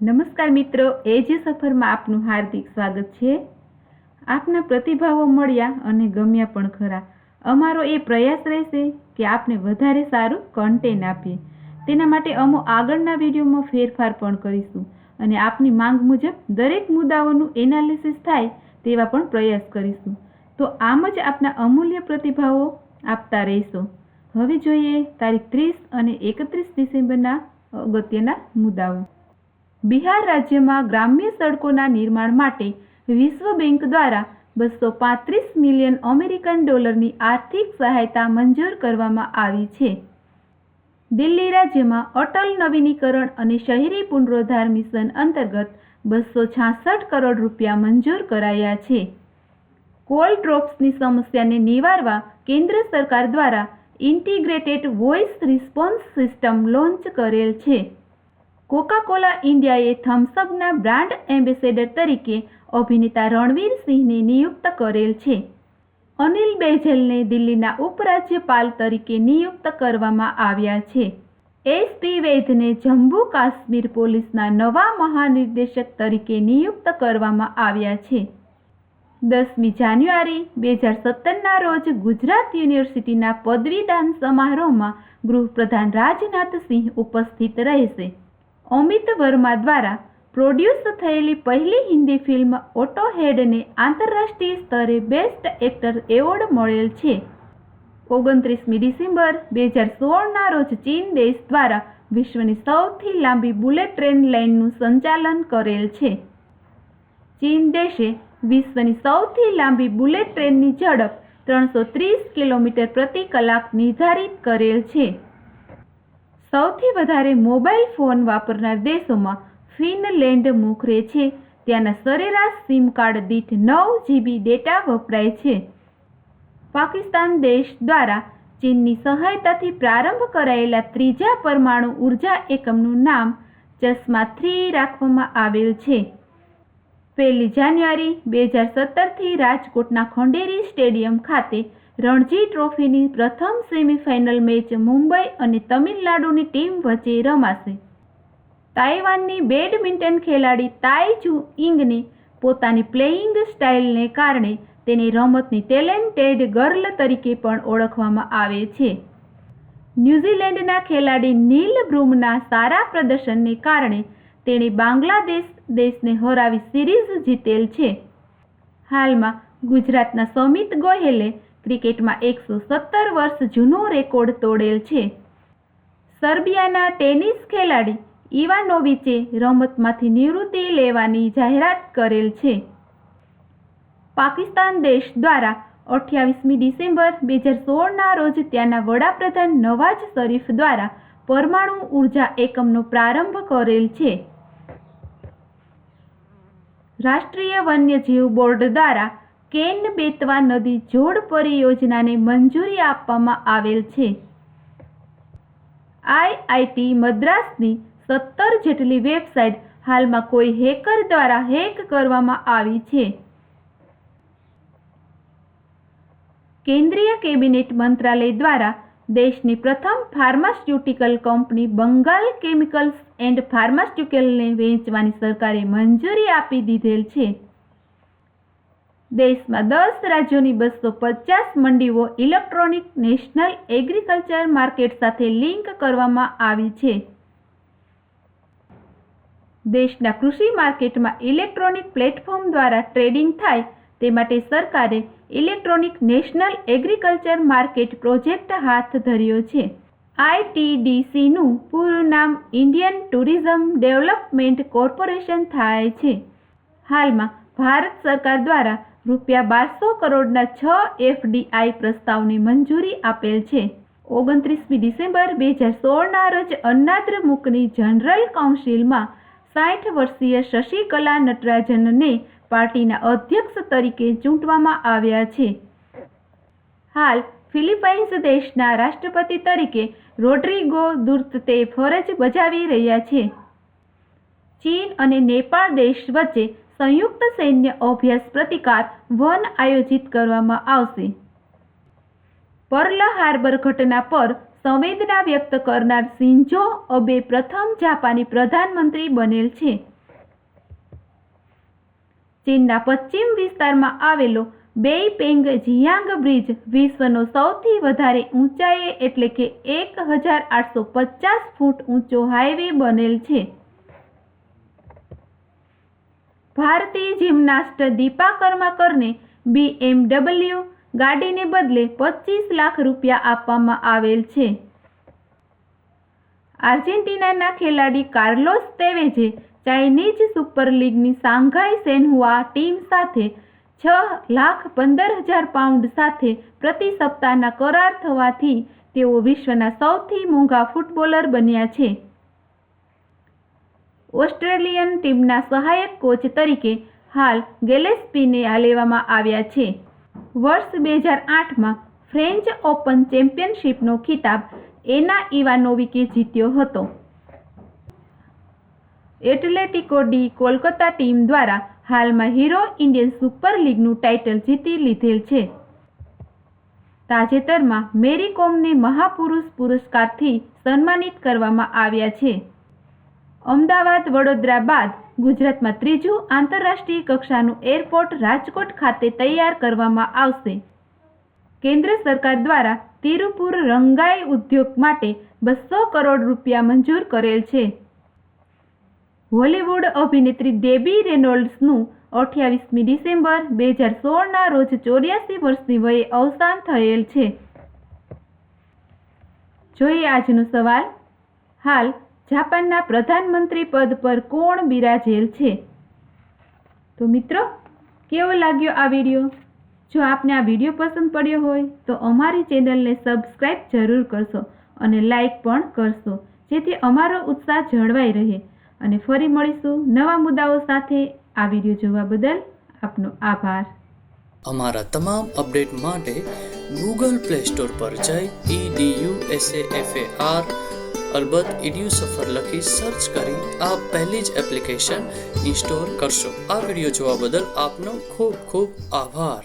નમસ્કાર મિત્રો, એજ સફરમાં આપનું હાર્દિક સ્વાગત છે। આપના પ્રતિભાવો મળ્યા અને ગમ્યા પણ ખરા। અમારો એ પ્રયાસ રહેશે કે આપને વધારે સારું કન્ટેન્ટ આપીએ। તેના માટે અમે આગળના વિડીયોમાં ફેરફાર પણ કરીશું અને આપની માંગ મુજબ દરેક મુદ્દાઓનું એનાલિસિસ થાય તેવા પણ પ્રયાસ કરીશું। તો આમ જ આપના અમૂલ્ય પ્રતિભાવો આપતા રહેશો। હવે જોઈએ તારીખ 30 અને 31 ડિસેમ્બરના અગત્યના મુદ્દાઓ। બિહાર રાજ્યમાં ગ્રામ્ય સડકોના નિર્માણ માટે વિશ્વ બેંક દ્વારા 235 મિલિયન અમેરિકન ડોલરની આર્થિક સહાયતા મંજૂર કરવામાં આવી છે। દિલ્હી રાજ્યમાં અટલ નવીનીકરણ અને શહેરી પુનરોદ્ધાર મિશન અંતર્ગત 266 કરોડ રૂપિયા મંજૂર કરાયા છે। કોલ ડ્રોપ્સની સમસ્યાને નિવારવા કેન્દ્ર સરકાર દ્વારા integrated voice response system launch કરેલ છે। કોકા-કોલા ઇન્ડિયાએ થમ્સઅપના બ્રાન્ડ એમ્બેસેડર તરીકે અભિનેતા રણવીર સિંહને નિયુક્ત કરેલ છે। અનિલ બૈજલને દિલ્હીના ઉપરાજ્યપાલ તરીકે નિયુક્ત કરવામાં આવ્યા છે। એસપી વૈદને જમ્મુ કાશ્મીર પોલીસના નવા મહાનિર્દેશક તરીકે નિયુક્ત કરવામાં આવ્યા છે। 10મી જાન્યુઆરી 2017ના રોજ ગુજરાત યુનિવર્સિટીના પદવીદાન સમારોહમાં ગૃહપ્રધાન રાજનાથ સિંહ ઉપસ્થિત રહેશે। અમિત વર્મા દ્વારા પ્રોડ્યુસ થયેલી પહેલી હિન્દી ફિલ્મ ઓટો હેડને આંતરરાષ્ટ્રીય સ્તરે બેસ્ટ એક્ટર એવોર્ડ મળેલ છે। 29મી ડિસેમ્બર 2016ના રોજ ચીન દેશ દ્વારા વિશ્વની સૌથી લાંબી બુલેટ ટ્રેન લાઇનનું સંચાલન કરેલ છે। ચીન દેશે વિશ્વની સૌથી લાંબી બુલેટ ટ્રેનની ઝડપ 330 કિલોમીટર પ્રતિ કલાક નિર્ધારિત કરેલ છે। સૌથી વધારે મોબાઈલ ફોન વાપરનાર દેશોમાં ફિનલેન્ડ મોખરે છે। ત્યાંના સરેરાશ સિમ કાર્ડ દીઠ 9 GB ડેટા વપરાય છે। પાકિસ્તાન દેશ દ્વારા ચીનની સહાયતાથી પ્રારંભ કરાયેલા ત્રીજા પરમાણુ ઉર્જા એકમનું નામ ચશ્મા 3 રાખવામાં આવેલ છે। 1 જાન્યુઆરી 2017થી રાજકોટના ખંડેરી સ્ટેડિયમ ખાતે રણજી ટ્રોફીની પ્રથમ સેમીફાઇનલ મેચ મુંબઈ અને તમિલનાડુની ટીમ વચ્ચે રમાશે। તાઇવાનની બેડમિન્ટન ખેલાડી તાઈ જુ ઇંગને પોતાની પ્લેઇંગ સ્ટાઇલને કારણે તેની રમતની ટેલેન્ટેડ ગર્લ તરીકે પણ ઓળખવામાં આવે છે। ન્યૂઝીલેન્ડના ખેલાડી નીલ બ્રૂમના સારા પ્રદર્શનને કારણે તેણે બાંગ્લાદેશ દેશને હરાવી સિરીઝ જીતેલ છે। હાલમાં ગુજરાતના સમિત ગોહેલે ક્રિકેટમાં 117 વર્ષ જૂનો રેકોર્ડ તોડેલ છે। સર્બિયાના ટેનિસ ખેલાડી ઇવાનોવિચે રમતમાંથી નિવૃત્તિ લેવાની જાહેરાત કરેલ છે। પાકિસ્તાન દેશ દ્વારા 28મી ડિસેમ્બર 2016ના રોજ ત્યાંના વડાપ્રધાન નવાઝ શરીફ દ્વારા પરમાણુ ઉર્જા એકમનો પ્રારંભ કરેલ છે। રાષ્ટ્રીય વન્યજીવ બોર્ડ દ્વારા કેન બેતવા નદી જોડ પરિયોજનાને મંજૂરી આપવામાં આવેલ છે। આઈઆઈટી મદ્રાસની 17 જેટલી વેબસાઇટ હાલમાં કોઈ હેકર દ્વારા હેક કરવામાં આવી છે। કેન્દ્રીય કેબિનેટ મંત્રાલય દ્વારા દેશની પ્રથમ pharmaceutical company Bengal chemicals and ફાર્માસ્યુટિકલને વેચવાની સરકારે મંજૂરી આપી દીધેલ છે। દેશમાં 10 રાજ્યોની 250 મંડીઓ ઇલેક્ટ્રોનિક નેશનલ એગ્રીકલ્ચર માર્કેટ સાથે લિંક કરવામાં આવી છે। દેશના કૃષિ માર્કેટમાં ઇલેક્ટ્રોનિક પ્લેટફોર્મ દ્વારા ટ્રેડિંગ થાય તે માટે સરકારે electronic national agriculture market project હાથ ધર્યો છે। આઈટીડીસીનું પૂરું નામ ઇન્ડિયન ટુરિઝમ ડેવલપમેન્ટ કોર્પોરેશન થાય છે। હાલમાં ભારત સરકાર દ્વારા ₹1200 કરોડના 6 એફડીઆઈ પ્રસ્તાવને મંજૂરી આપેલ છે। 29મી ડિસેમ્બર 2016ના રોજ અન્નાદ્રમુકની જનરલ કાઉન્સિલમાં 60 વર્ષીય શશિકલા નટરાજનને પાર્ટીના અધ્યક્ષ તરીકે ચૂંટવામાં આવ્યા છે। હાલ ફિલિપાઇન્સ દેશના રાષ્ટ્રપતિ તરીકે રોડ્રિગો દુર્તતે ફરજ બજાવી રહ્યા છે। ચીન અને નેપાળ દેશ વચ્ચે સંયુક્ત સૈન્ય અભ્યાસ પ્રતિકાર 1 આયોજિત કરવામાં આવશે। પર્લ હાર્બર ઘટના પર સંવેદના વ્યક્ત કરનાર શિન્ઝો અબે પ્રથમ જાપાની પ્રધાનમંત્રી બનેલ છે. ચીનના પશ્ચિમ વિસ્તારમાં આવેલો બેઇપેંગ જિયાંગ બ્રિજ વિશ્વનો સૌથી વધારે ઊંચાઈએ એટલે કે 1850 ફૂટ ઊંચો હાઈવે બનેલ છે. ભારતીય જિમ્નાસ્ટ દીપા કર્માકરને BMW ગાડીને બદલે 25 લાખ રૂપિયા આપવામાં આવેલ છે. આર્જેન્ટિનાના ખેલાડી કાર્લોસ તેવેઝે ચાઇનીઝ સુપર લીગની શાંઘાઈ શેનહુઆ ટીમ સાથે £6,15,000 સાથે પ્રતિ સપ્તાહના કરાર થવાથી તેઓ વિશ્વના સૌથી મોંઘા ફૂટબોલર બન્યા છે. ઓસ્ટ્રેલિયન ટીમના સહાયક કોચ તરીકે હાલ ગિલેસ્પીને લેવામાં આવ્યા છે. વર્ષ 2008માં ફ્રેન્ચ ઓપન ચેમ્પિયનશિપનો ખિતાબ એના ઇવાનોવિકે જીત્યો હતો. એટલેટિકો ડી કોલકાતા ટીમ દ્વારા હાલમાં હીરો ઇન્ડિયન સુપર લીગનું ટાઇટલ જીતી લીધેલ છે. તાજેતરમાં મેરી કોમને મહાપુરુષ પુરસ્કારથી સન્માનિત કરવામાં આવ્યા છે. અમદાવાદ વડોદરા બાદ ગુજરાતમાં ત્રીજું આંતરરાષ્ટ્રીય કક્ષાનું એરપોર્ટ રાજકોટ ખાતે તૈયાર કરવામાં આવશે. કેન્દ્ર સરકાર દ્વારા તિરુપુર રંગાઈ ઉદ્યોગ માટે 200 કરોડ રૂપિયા મંજૂર કરેલ છે. હોલિવૂડ અભિનેત્રી ડેબી રેનોલ્ડ્સનું 28મી ડિસેમ્બર 2016ના રોજ 84 વર્ષની વયે અવસાન થયેલ છે. જોઈએ આજનો સવાલ. હાલ જાપાનના પ્રધાનમંત્રી પદ પર કોણ બિરાજેલ છે? તો મિત્રો, કેવો લાગ્યો આ વિડીયો? જો આપને આ વિડીયો પસંદ પડ્યો હોય તો અમારી ચેનલને સબસ્ક્રાઈબ જરૂર કરશો અને લાઈક પણ કરશો, જેથી અમારો ઉત્સાહ જળવાઈ રહે. અને ફરી મળીશું નવા મુદ્દાઓ સાથે. આ વિડીયો જોવા બદલ આપનો આભાર. અમારા તમામ અપડેટ માટે ગૂગલ પ્લે સ્ટોર પર જઈ EDUSAFAR અલબત્ત EDUSAFAR લખી સર્ચ કરી આપ પહેલી જ એપ્લિકેશન ઇન્સ્ટોલ કરશો. આ વિડીયો જોવા બદલ આપનો ખૂબ ખૂબ આભાર.